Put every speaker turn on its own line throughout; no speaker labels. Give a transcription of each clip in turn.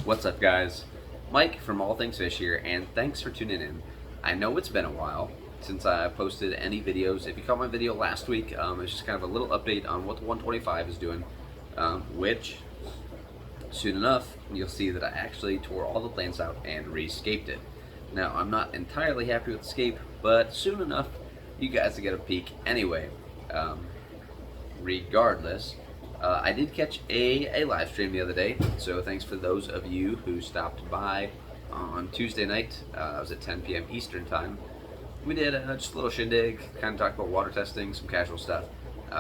What's up, guys? Mike from All Things Fish here, and thanks for tuning in. I know it's been a while since I posted any videos. If you caught my video last week, it's just kind of a little update on what the 125 is doing, which soon enough you'll see that I actually tore all the plants out and re-scaped it. Now, I'm not entirely happy with the scape, but soon enough you guys will get a peek anyway. Regardless, I did catch a live stream the other day, so thanks for those of you who stopped by on Tuesday night. It was at 10 p.m. Eastern time. We did just a little shindig, kind of talked about water testing, some casual stuff.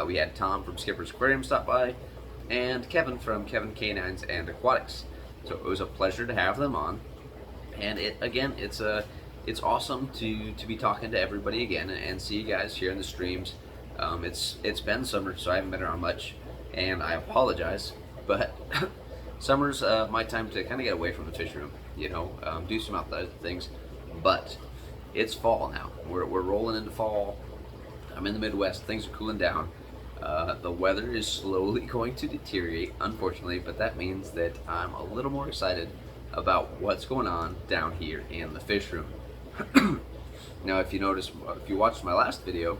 We had Tom from Skipper's Aquarium stop by, and Kevin from Kevin Canines and Aquatics. So it was a pleasure to have them on, and it's awesome to be talking to everybody again and see you guys here in the streams. It's been summer, so I haven't been around much, and I apologize, but summer's my time to kind of get away from the fish room, do some outside things. But it's fall now. We're rolling into fall. I'm in the Midwest. Things are cooling down. The weather is slowly going to deteriorate, unfortunately, but that means that I'm a little more excited about what's going on down here in the fish room. Now, if you watched my last video,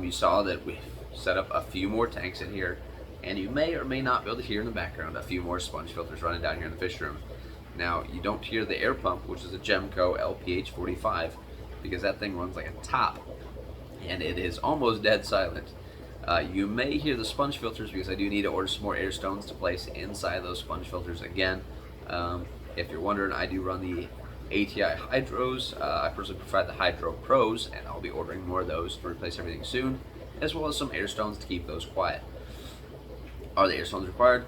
you saw that we set up a few more tanks in here, and you may or may not be able to hear in the background a few more sponge filters running down here in the fish room. Now, you don't hear the air pump, which is a Gemco LPH 45, because that thing runs like a top, and it is almost dead silent. You may hear the sponge filters because I do need to order some more air stones to place inside those sponge filters again. If you're wondering, I do run the ATI Hydros. I personally prefer the Hydro Pros, and I'll be ordering more of those to replace everything soon, as well as some air stones to keep those quiet. Are the air stones required?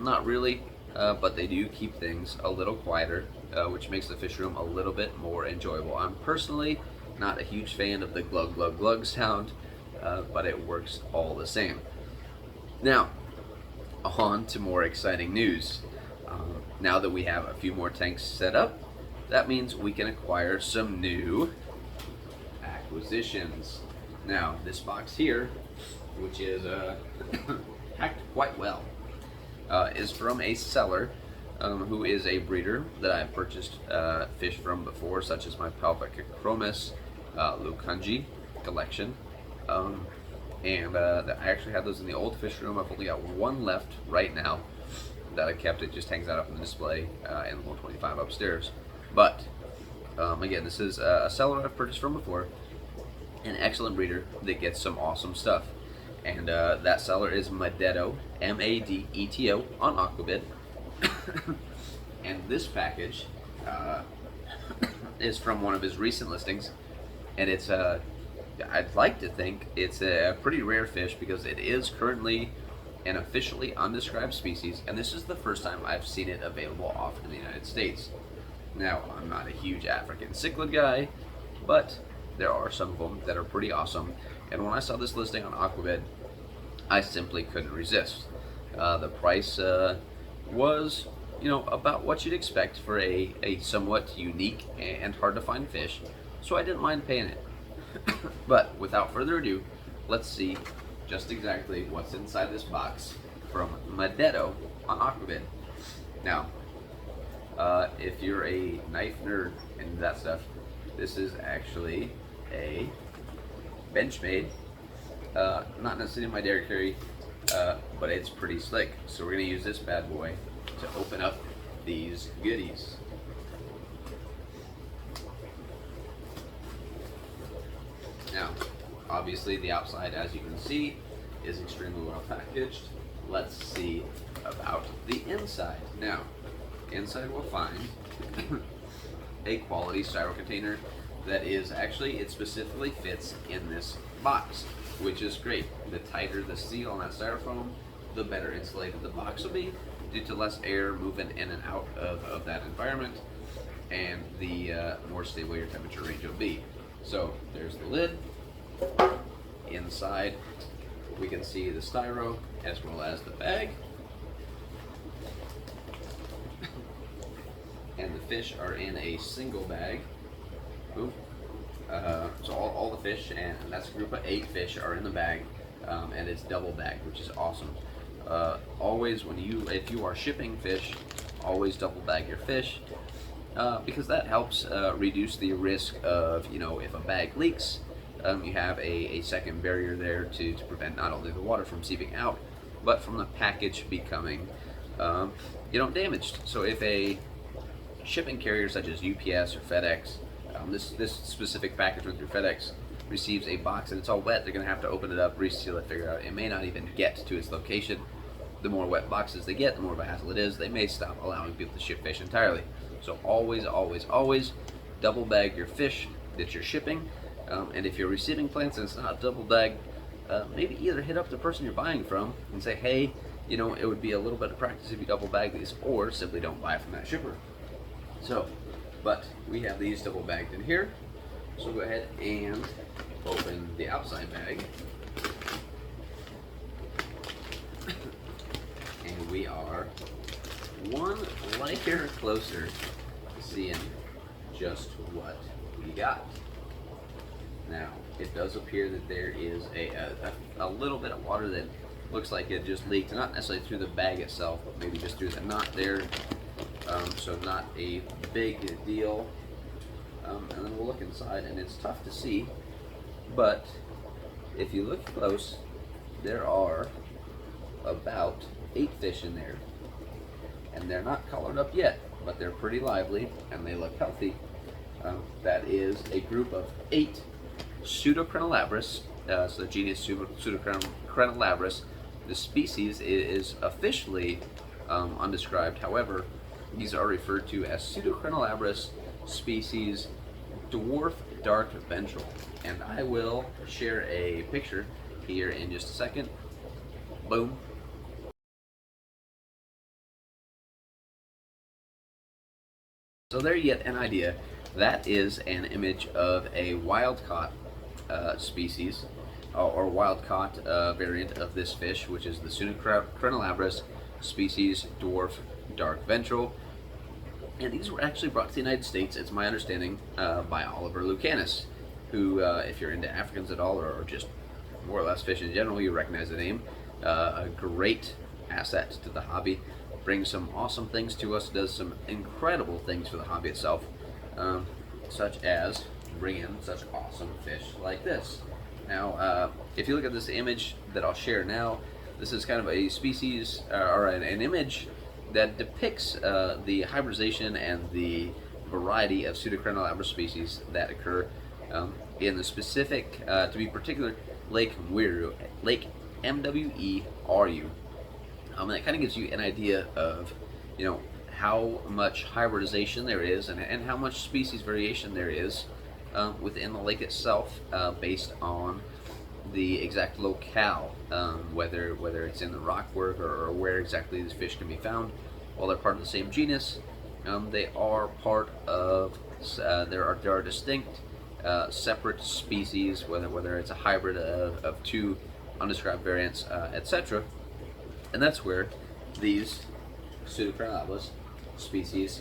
Not really, but they do keep things a little quieter, which makes the fish room a little bit more enjoyable. I'm personally not a huge fan of the glug glug glug sound, but it works all the same. Now, on to more exciting news. Now that we have a few more tanks set up, that means we can acquire some new acquisitions. Now, this box here, which is packed quite well, is from a seller who is a breeder that I've purchased fish from before, such as my Palpachromis Lukunji collection. And I actually had those in the old fish room. I've only got one left right now that I kept. It just hangs out up in the display in the 125 upstairs. But again, this is a seller I've purchased from before, an excellent breeder that gets some awesome stuff. And that seller is Madeto, Madeto, on Aquabid. And this package is from one of his recent listings, and it's I'd like to think it's a pretty rare fish because it is currently an officially undescribed species, and this is the first time I've seen it available offered in the United States. Now, I'm not a huge African cichlid guy, but there are some of them that are pretty awesome, and when I saw this listing on Aquabid, I simply couldn't resist. The price was, about what you'd expect for a somewhat unique and hard to find fish, so I didn't mind paying it. But without further ado, let's see just exactly what's inside this box from Madeto on Aquabid. Now, if you're a knife nerd and that stuff, this is actually a Benchmade. Not necessarily my dairy curry, but it's pretty slick. So we're going to use this bad boy to open up these goodies. Now, obviously the outside, as you can see, is extremely well packaged. Let's see about the inside. Now, inside we'll find a quality styro container that is actually, it specifically fits in this box, which is great. The tighter the seal on that styrofoam, the better insulated the box will be due to less air moving in and out of that environment, and the more stable your temperature range will be. So there's the lid. Inside we can see the styro as well as the bag, and the fish are in a single bag. Ooh. So all the fish, and that's a group of 8 fish, are in the bag, and it's double bagged, which is awesome. Always if you are shipping fish, always double bag your fish because that helps reduce the risk of, if a bag leaks, you have a second barrier there to prevent not only the water from seeping out, but from the package becoming, damaged. So if a shipping carrier such as UPS or FedEx, this specific package went through FedEx, receives a box and it's all wet, they're going to have to open it up, reseal it, figure out it may not even get to its location. The more wet boxes they get, the more of a hassle it is. They may stop allowing people to ship fish entirely. So always, always, always double bag your fish that you're shipping. And if you're receiving plants and it's not double bagged, maybe either hit up the person you're buying from and say, hey, it would be a little bit of practice if you double bag these, or simply don't buy from that shipper. So, but we have these double bagged in here. So go ahead and open the outside bag. And we are one layer closer to seeing just what we got. Now, it does appear that there is a little bit of water that looks like it just leaked, not necessarily through the bag itself, but maybe just through the knot there. So not a big deal. And then we'll look inside, and it's tough to see, but if you look close, there are about 8 fish in there. And they're not colored up yet, but they're pretty lively, and they look healthy. That is a group of 8 Pseudocrenolabris, so the genus Pseudocrenolabris. The species is officially undescribed. However, these are referred to as Pseudocrenolabris species dwarf dark ventral. And I will share a picture here in just a second. Boom. So there you get an idea. That is an image of a wild-caught species, or wild-caught variant of this fish, which is the Pseudocrenolabris species dwarf dark ventral. And these were actually brought to the United States, it's my understanding, by Oliver Lucanus, who, if you're into Africans at all, or just more or less fish in general, you recognize the name. A great asset to the hobby. Brings some awesome things to us, does some incredible things for the hobby itself, such as bring in such awesome fish like this. Now, if you look at this image that I'll share now, this is kind of a species, or an image that depicts the hybridization and the variety of Pseudocrenolabris species that occur in the specific, to be particular, Lake Mweru, Lake Mweru. And that kind of gives you an idea of, how much hybridization there is and how much species variation there is within the lake itself, based on the exact locale, whether it's in the rockwork or where exactly these fish can be found. While they're part of the same genus, they are part of, there are distinct separate species, whether it's a hybrid of 2 undescribed variants, etc. And that's where these Pseudocrenolabris species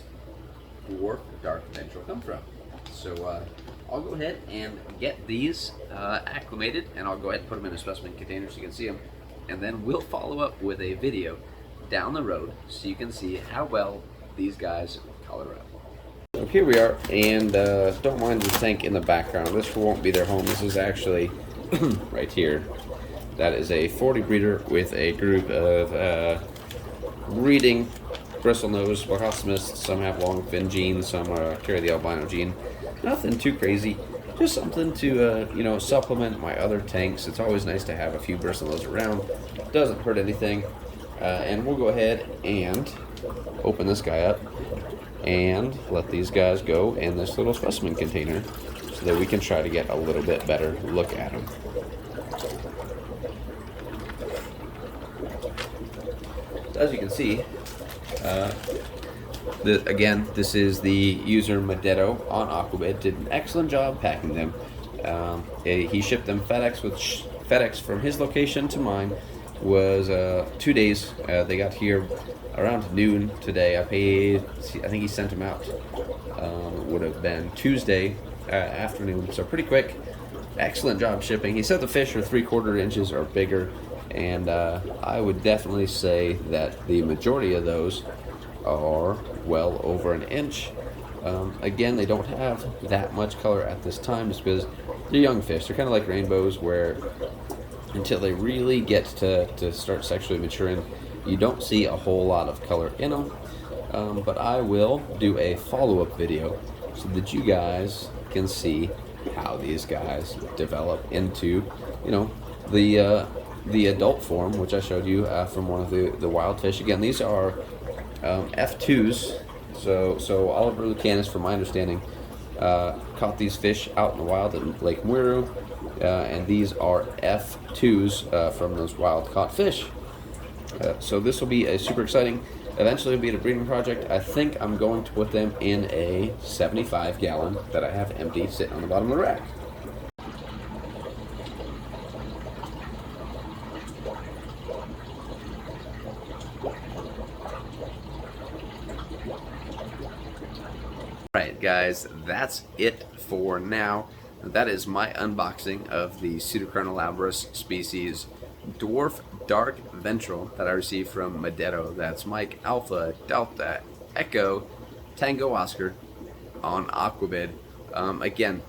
dwarf dark ventral come from. So I'll go ahead and get these acclimated, and I'll go ahead and put them in a specimen container so you can see them, and then we'll follow up with a video down the road so you can see how well these guys color up. So here we are, and don't mind the tank in the background. This won't be their home. This is actually right here. That is a 40 breeder with a group of breeding bristlenose Blockostomus. Some have long fin genes, some carry the albino gene. Nothing too crazy, just something to supplement my other tanks. It's always nice to have a few bristlenose around. Doesn't hurt anything. And we'll go ahead and open this guy up and let these guys go in this little specimen container so that we can try to get a little bit better look at them. As you can see, again, this is the user Madetto on Aquabed. Did an excellent job packing them. He shipped them FedEx, which FedEx from his location to mine was 2 days. They got here around noon today. I think he sent them out. It would have been Tuesday afternoon, so pretty quick. Excellent job shipping. He said the fish are 3/4 inches or bigger. And I would definitely say that the majority of those are well over an inch. Again, they don't have that much color at this time just because they're young fish. They're kind of like rainbows where until they really get to start sexually maturing, you don't see a whole lot of color in them. But I will do a follow-up video so that you guys can see how these guys develop into, the adult form, which I showed you from one of the wild fish. Again, these are F2s. So Oliver Lucanus, from my understanding, caught these fish out in the wild at Lake Mweru, and these are F2s from those wild caught fish. So this will be a super exciting. Eventually, it'll be a breeding project. I think I'm going to put them in a 75-gallon that I have empty sitting on the bottom of the rack. Alright guys, that's it for now. That is my unboxing of the Pseudochronolabrus species dwarf dark ventral that I received from Madero. That's Mike Alpha Delta Echo Tango Oscar on Aquabid. Again,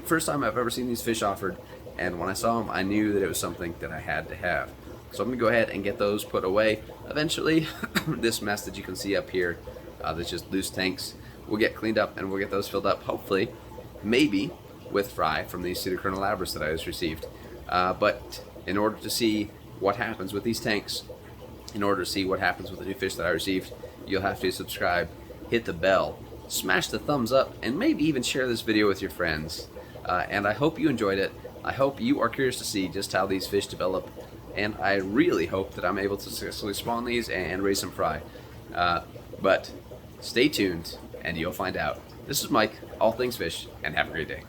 first time I've ever seen these fish offered, and when I saw them I knew that it was something that I had to have. So I'm going to go ahead and get those put away. Eventually, this mess that you can see up here, that's just loose tanks, will get cleaned up and we'll get those filled up, hopefully, maybe, with fry from these Pseudochronolabrus that I just received. But in order to see what happens with these tanks, in order to see what happens with the new fish that I received, you'll have to subscribe, hit the bell, smash the thumbs up, and maybe even share this video with your friends. And I hope you enjoyed it. I hope you are curious to see just how these fish develop, and I really hope that I'm able to successfully spawn these and raise some fry. But stay tuned and you'll find out. This is Mike, All Things Fish, and have a great day.